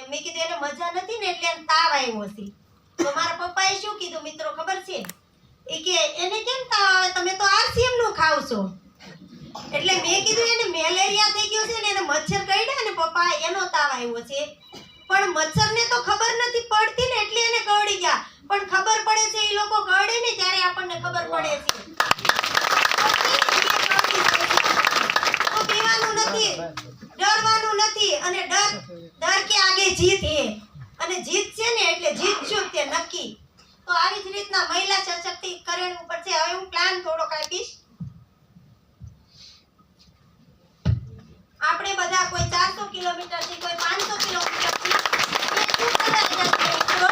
મેં કીધું એને મજા નથી ને એટલે એને તાવ આવ્યો છે. તો મારા પપ્પાએ શું કીધું મિત્રો ખબર છે? એ કે એને કેમ તાવ આવે, તમે તો આરસીએમ નું ખાવ છો. એટલે મેં કીધું એને મેલેરિયા થઈ ગયો છે ને એને મચ્છર કરડ્યા ને પપ્પા એનો તાવ આવ્યો છે. પણ મચ્છરને તો ખબર નથી પડતી ને એટલે એને કરડી ગયા. પણ ખબર પડે છે એ લોકો કરડે ને ત્યારે આપણને ખબર પડે છે. તો પીવાનું નથી, ડરવાનું નથી, અને ડર કે આગે જીત હે, અને જીત છે ને એટલે જીતશું તે નક્કી. તો આવી જ રીતના મહિલા સશક્તિકરણ ઉપર છે. હવે હું પ્લાન થોડોક આપીશ. આપણે બધા કોઈ 400 કિલોમીટર થી કોઈ 500 કિલોમીટર થી શું કરવા જાય છે મિત્રો?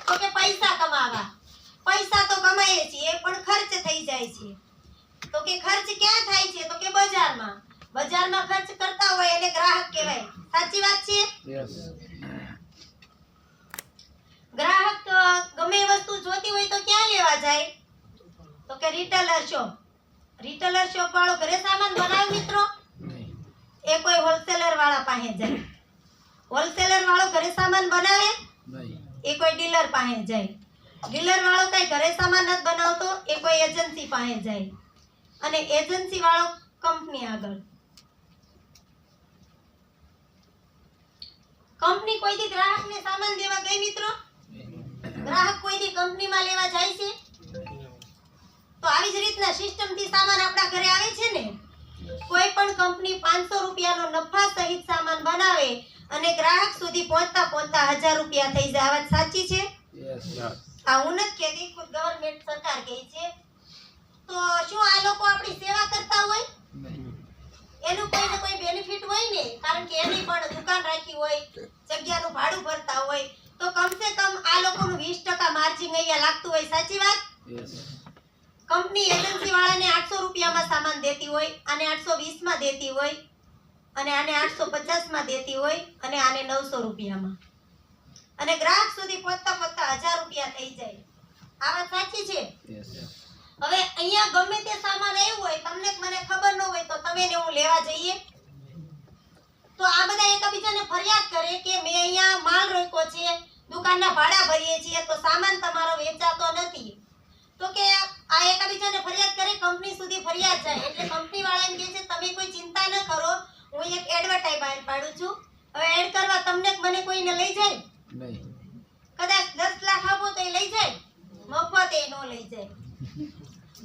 તો કે પૈસા કમાવા. પૈસા તો કમાઈએ છીએ પણ ખર્ચ થઈ જાય છે. તો કે ખર્ચ ક્યાં થાય છે? તો કે બજારમાં. બજારમાં ખર્ચ કરતા હોય એને ગ્રાહક કહેવાય. સાચી વાત છે? યસ. ગ્રાહક તો ગમે એ વસ્તુ જોતી હોય તો ક્યાં લેવા જાય? તો કે રિટેલર શોપ. રિટેલર શોપ વાળો ઘરે સામાન બનાવે મિત્રો? એ કોઈ હોલસેલર વાળા પાસે જાય. હોલસેલર વાળો ઘરે સામાન બનાવે? એ કોઈ ડીલર પાસે જાય. ડીલર વાળો કઈ ઘરે સામાન નથી બનાવતો, એ કોઈ એજન્સી પાસે જાય. અને એજન્સી વાળો કંપની આગળ. કંપની કોઈ દી ગ્રાહકને સામાન દેવા ગઈ મિત્રો? ગ્રાહક કોઈ દી કંપનીમાં લેવા જાય છે? તો આવી જ રીતના સિસ્ટમ થી સામાન આપણા ઘરે આવે છે ને. કોઈ પણ કંપની 500 રૂપિયાનો નફા સહિત સામાન બનાવે અને ગ્રાહક સુધી પહોંચતા 1000 રૂપિયા થઈ જાય. આ વાત સાચી છે? યસ. આ હું નથી કહેતી, ખુદ ગવર્નમેન્ટ સરકાર કહે છે. તો શું આ લોકો આપણી સેવા કરતા હોય? એનું કોઈ ને કોઈ બેનિફિટ હોય ને, કારણ કે એની પણ દુકાન રાખી હોય, જગ્યાનું ભાડું ભરતા હોય, તો કમસે કમ આ લોકોનું 20% માર્જિન અહીંયા લાગતું હોય. સાચી વાત? યસ. કંપની એજન્સી વાળાને 800 રૂપિયામાં સામાન દેતી હોય, આને 820 માં દેતી હોય, અને આને 850 માં દેતી હોય, અને આને 900 રૂપિયામાં, અને ગ્રાહક સુધી પહોંચતા 1000 રૂપિયા થઈ જાય. આ વાત સાચી છે? યસ. હવે અહીંયા ગમે તે સામાન આવ્યું હોય, તમને મને ખબર ન હોય તો તમે ને હું લેવા જઈએ તો આ બધા એકબીજાને ફરિયાદ કરે કે મેં અહીંયા માલ રોક્યો છે, દુકાનના ભાડા ભરીએ છીએ, તો સામાન તમારો વેચાતો નથી. તો કે આ એકબીજાને ફરિયાદ કરે, કંપની સુધી ફરિયાદ જાય. એટલે કંપની વાળા એમ કહે છે તમે કોઈ ચિંતા ન કરો, હું એક એડવર્ટાઇઝ બહાર પાડું છું. હવે એડ કરવા તમને મને કોઈને લઈ જાય? નહીં. કદાચ 10 લાખ આપો તો એ લઈ જાય? મફત એ નો લઈ જાય.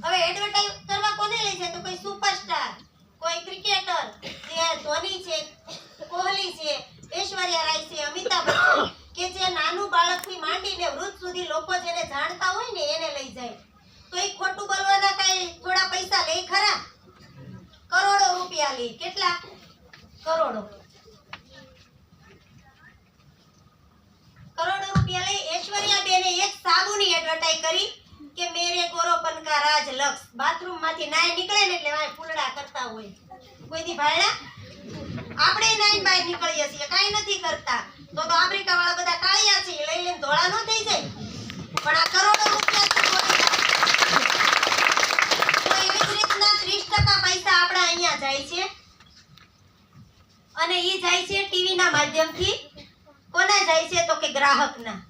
હવે એડવર્ટાઇઝ કરવા કોને લઈ જાય? તો કોઈ સુપરસ્ટાર, કોઈ ક્રિકેટર, જે ધોની છે, કોહલી છે, ઐશ્વર્યા રાય છે, અમિતાભ બચ્ચન, કે જે નાનું બાળકથી માંડીને વૃદ્ધ સુધી લોકો જેને જાણતા હોય ને એને લઈ જાય. તો એ ખોટું બોલવાના કઈ થોડા પૈસા લે ખરા? કરોડો રૂપિયા લે. કેટલા? કરોડો રૂપિયા લે. ઐશ્વર્યા બેને એક સાબુની એડવર્ટાઇઝ કરી કે મેરે ગોરોપન કા રાજ લક્ષ. બાથરૂમ માંથી નાય નીકળે ને એટલે વાય ફૂલડા કરતા હોય. કોઈ દી ભાઈડા? આપણે નાઈને બહાર નીકળીએ છીએ, કાઈ નથી કરતા. તો આફ્રિકા વાળા બધા કાળિયા છે, લઈ લઈને ધોળા નો થઈ જાય? પણ આ કરોડો રૂપિયા તો એવી જ રીતના 30% પૈસા આપણા અહીંયા જાય છે, અને ઈ જાય છે ટીવી ના માધ્યમથી. કોના જાય છે? તો કે ગ્રાહકના.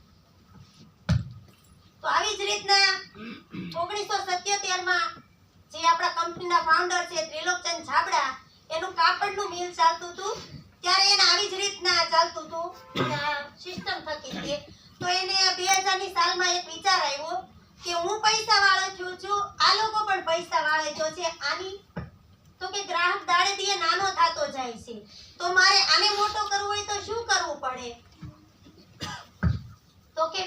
તો આવી જ રીતના 1977 માં જે આપણા કંપનીના ફાઉન્ડર છે ત્રિલોકચંદ છાબડા, એનું કાપડનું મિલ ચાલતું હતું, ત્યારે એને આવી જ રીતના ચાલતું હતું સિસ્ટમ થકી. તો એને 2000 ની સાલમાં એક વિચાર આવ્યો કે હું પૈસા વાળો છું, આ લોકો પણ પૈસા વાળે જો છે આની. તો કે ગ્રાહક દાડે દીએ નાનો થતો જાય છે, તો મારે આને મોટો કરવો હોય તો શું કરવું પડે? તો કે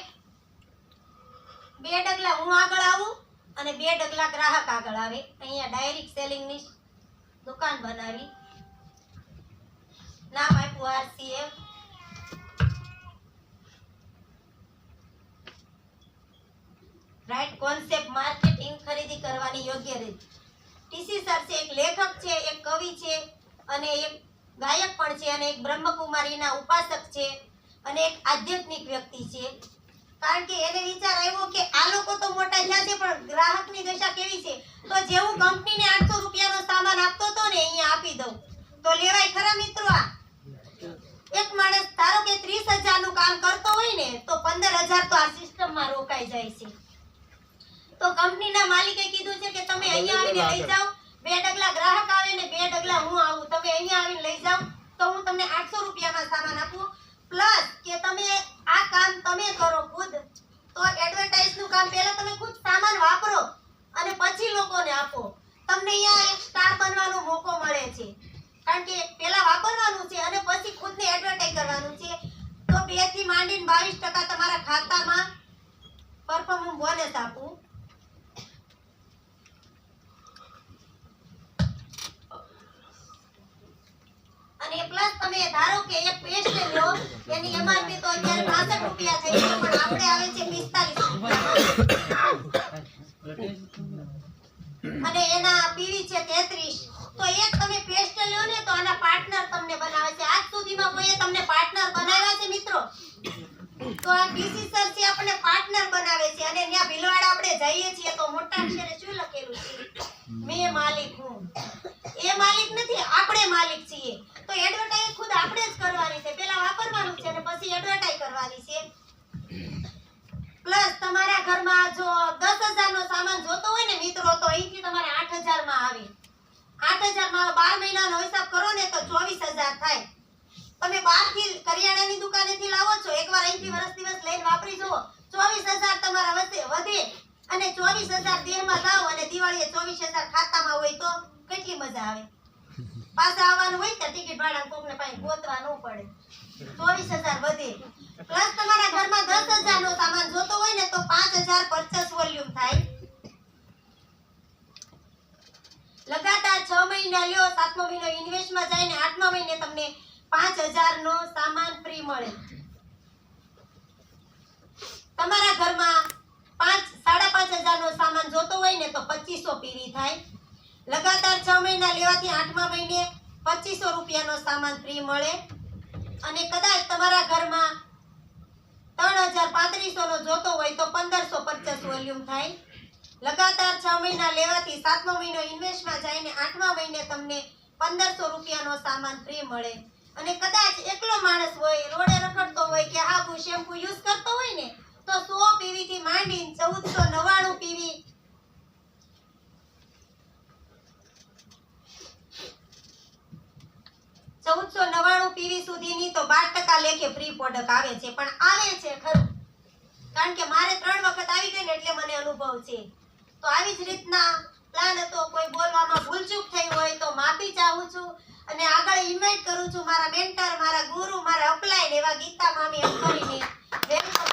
2 ડગલા હું આગળ આવું અને 2 ડગલા ગ્રાહક આગળ આવે. અહીંયા ડાયરેક્ટ સેલિંગની દુકાન બનાવી, નામ આપ્યું RCF. રાઈટ કોન્સેપ્ટ માર્કેટિંગ, ખરીદી કરવાની યોગ્ય રીત. ટીસી સર છે, એક લેખક છે, એક કવિ છે, અને એક ગાયક પણ છે, અને એક બ્રહ્મકુમારીના ઉપાસક છે, અને એક આધ્યાત્મિક વ્યક્તિ છે. કારણ કે એને વિચાર આવ્યો કે આ લોકો તો મોટા થયા છે પણ ગ્રાહકની દશા કેવી છે? તો જેવું કંપનીને 800 રૂપિયાનો સામાન આપતો હતો ને અહીંયા આપી દઉં તો લેવાય ખરા મિત્રો? આ એક માણસ ધારો કે 30,000 5,000 તો આ સિસ્ટમમાં રોકાઈ જાય છે. તો કંપનીના માલિકે કીધું છે કે તમે અહીંયા આવીને લઈ જાઓ, 2 ડગલા ગ્રાહક આવે ને 2 ડગલા હું આવું, તમે અહીંયા આવીને લઈ જાઓ તો હું તમને 800 રૂપિયામાં સામાન આપું, પ્લસ કે તમે આ કામ તમે કરો ખુદ. તો એડવર્ટાઇઝ નું કામ પહેલા તમે ખુદ સામાન વાપરો અને પછી લોકોને આપો. તમને અહીંયા એક સ્ટાર બનવાનો મોકો મળે છે, કારણ કે પહેલા વાપરવાનું છે અને પછી ખુદને એડવર્ટાઇઝ કરવાનું છે. તો 2 થી માંડીને 22% તમારા ખાતામાં પરફોર્મન્સ બોનસ આપું. અને પ્લસ તમે ધારો કે એક પેસ્ટ લો, એની એમઆરપી તો અત્યારે 65 રૂપિયા થઈ છે, પણ આપણે આવે છે 45 અને એના પીવી છે 33. તો એક તમે પેસ્ટ લ્યો ને તો આના પાર્ટનર તમને બનાવે છે. આજ સુધીમાં કોઈએ તમને પાર્ટનર બનાવ્યા છે મિત્રો? તો આ ડીસી સર છે આપણને પાર્ટનર બનાવે છે. અને ત્યાં ભીલવાડા આપણે જઈએ છીએ તો મોટા અક્ષરે શું લખેલું છે? મેં માલિક હું. એ માલિક નથી, આપણે માલિક છીએ. તો એડવર્ટાઇઝ ખુદ આપણે જ કરવાની છે, પહેલા વાપરવાનું છે અને પછી એડવર્ટાઇઝ કરવાની છે. પ્લસ તમારા ઘરમાં જો 10,000 નો સામાન જોતો હોય ને મિત્રો, તો અહીંથી તમારે 8,000 માં આવે. 8,000 માં 12 મહિનાનો હિસાબ કરો ને તો 24,000 થાય. તમે બહારથી કરિયાણાની દુકાનેથી લાવો છો, એકવાર અહીંથી વર્ષ દિવસ લઈને વાપરી જુઓ, 24,000 તમારા વધે અને 24,000 દેહમાં લાવો અને દિવાળીએ 24,000 ખાતામાં હોય તો કેટલી મજા આવે. પાછા આવવાનું હોય તો ટિકિટ ભાડા કોકને પાસે ગોતવા ન પડે. 24,000 વધે. પ્લસ તમારા ઘરમાં 10,000 નો સામાન જોતો હોય ને તો 5,000 પરચેસ વોલ્યુમ થાય. લગાતાર 6 મહિના લ્યો, 7મો મહિનો ઇન્વેસ્ટમાં જાય ને 8મા મહિને તમને 5,000 નો સામાન ફ્રી મળે. તમારા ઘરમાં 5,500 નો સામાન જોતો હોય ને તો 2,500 પીવી થાય. લગાતાર 6 મહિના લેવાથી 8મા મહિને 2,500 રૂપિયાનો સામાન ફ્રી મળે. અને કદાચ તમારા ઘરમાં 3,3500 નો જોતો હોય તો 1,500 પરચેસ વોલ્યુમ થાય. લગાતાર 6 મહિના લેવાથી 7મો મહિનો ઇન્વેસ્ટમાં જાય ને 8મા મહિને તમને 1,500 રૂપિયાનો સામાન ફ્રી મળે. અને કદાચ એકલો માણસ હોય, રોડે રખડતો હોય કે હાબુ શેમ્પુ યુઝ કરતો હોય ને તો 100 પીવી થી માંડીને 1,499 પીવી 1,499 પીવી સુધીની તો 12% લેખે ફ્રી પ્રોડક્ટ આવે છે. પણ આવે છે ખરું, કારણ કે મારે 3 વખત આવી ગઈ ને એટલે મને અનુભવ છે. તો આવી જ રીતના પ્લાન હતો. કોઈ બોલવામાં ભૂલચૂક થઈ હોય તો માફી ચાહું છું અને આગળ ઇન્વાઇટ કરું છું મારા મેન્ટર, મારા ગુરુ, મારા અપલાઈન એવા ગીતા મામી અંબાણીને વેલકમ.